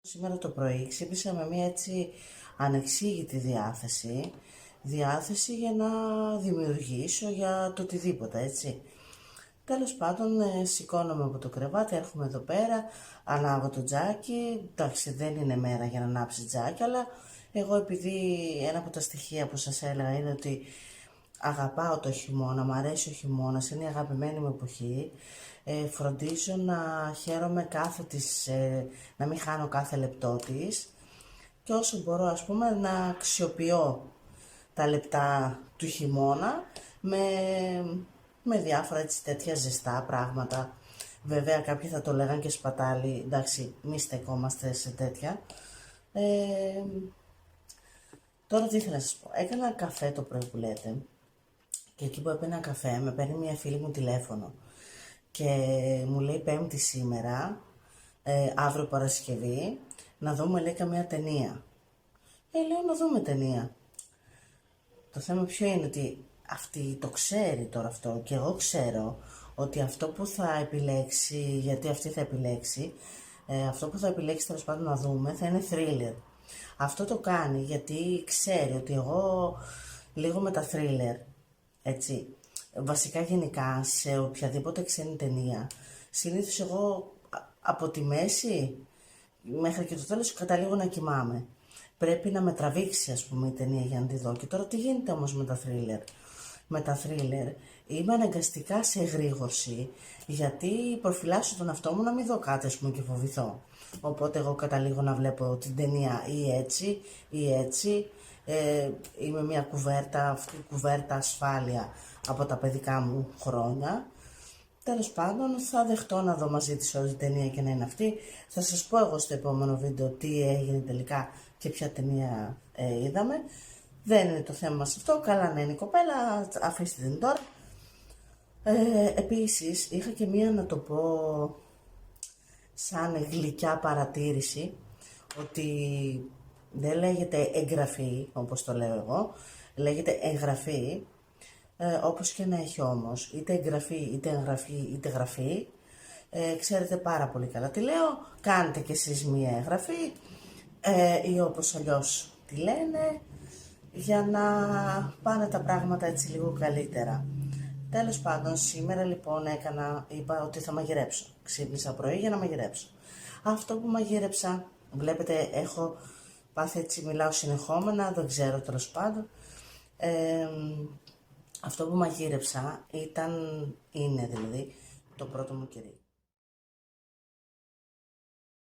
Σήμερα το πρωί ξύπνησα με μια έτσι ανεξήγητη διάθεση για να δημιουργήσω για το οτιδήποτε, έτσι. Τέλος πάντων, σηκώνομαι από το κρεβάτι, έρχομαι εδώ πέρα, ανάβω το τζάκι. Εντάξει, δεν είναι μέρα για να ανάψει τζάκι, αλλά εγώ επειδή ένα από τα στοιχεία που σας έλεγα είναι ότι αγαπάω το χειμώνα, μου αρέσει ο χειμώνας, είναι η αγαπημένη μου εποχή. Φροντίζω να χαίρομαι να μην χάνω κάθε λεπτό της και όσο μπορώ να αξιοποιώ τα λεπτά του χειμώνα με διάφορα έτσι τέτοια ζεστά πράγματα. Βέβαια κάποιοι θα το λέγαν και σπατάλη, εντάξει μη στεκόμαστε σε τέτοια. Τώρα τι ήθελα να σας πω, έκανα καφέ το πρωί που λέτε και εκεί που έπαιρνα καφέ με παίρνει μια φίλη μου τηλέφωνο και μου λέει Πέμπτη σήμερα, αύριο Παρασκευή, να δούμε λέει καμία ταινία. Λέω να δούμε ταινία. Το θέμα ποιο είναι, ότι αυτή το ξέρει τώρα αυτό και εγώ ξέρω ότι αυτό που θα επιλέξει, γιατί αυτή θα επιλέξει, αυτό που θα επιλέξει τέλος πάντων να δούμε θα είναι thriller. Αυτό το κάνει γιατί ξέρει ότι εγώ λίγο με τα thriller, έτσι, βασικά γενικά σε οποιαδήποτε ξένη ταινία, συνήθως εγώ από τη μέση μέχρι και το τέλος καταλήγω να κοιμάμαι. Πρέπει να με τραβήξει ας πούμε η ταινία για να τη δω. Και τώρα τι γίνεται όμως με τα thriller. Με τα thriller είμαι αναγκαστικά σε εγρήγορση γιατί προφυλάσσω τον εαυτό μου να μην δω κάτι ας πούμε και φοβηθώ. Οπότε εγώ καταλήγω να βλέπω την ταινία ή έτσι. Είμαι μια κουβέρτα, αυτή η κουβέρτα ασφάλεια από τα παιδικά μου χρόνια. Τέλος πάντων θα δεχτώ να δω μαζί της όλη την ταινία και να είναι αυτή. Θα σας πω εγώ στο επόμενο βίντεο τι έγινε τελικά και ποια ταινία είδαμε. Δεν είναι το θέμα μας αυτό, καλά να είναι η κοπέλα, αφήστε την τώρα. Επίσης είχα και μία να το πω σαν γλυκιά παρατήρηση, ότι δεν λέγεται εγγραφή όπως το λέω εγώ, λέγεται εγγραφή. Όπως και να έχει όμως, είτε εγγραφή, είτε εγγραφή, είτε γραφή, ξέρετε πάρα πολύ καλά τι λέω, κάντε κι εσείς μία εγγραφή ή όπως αλλιώς τη λένε, για να πάνε τα πράγματα έτσι λίγο καλύτερα. Τέλος πάντων, σήμερα λοιπόν είπα ότι θα μαγειρέψω. Ξύπνησα πρωί για να μαγειρέψω. Αυτό που μαγείρεψα, βλέπετε έχω πάθει έτσι, μιλάω συνεχόμενα, δεν ξέρω τέλος πάντων. Αυτό που μαγείρεψα είναι δηλαδή το πρώτο μου κηρύγμα.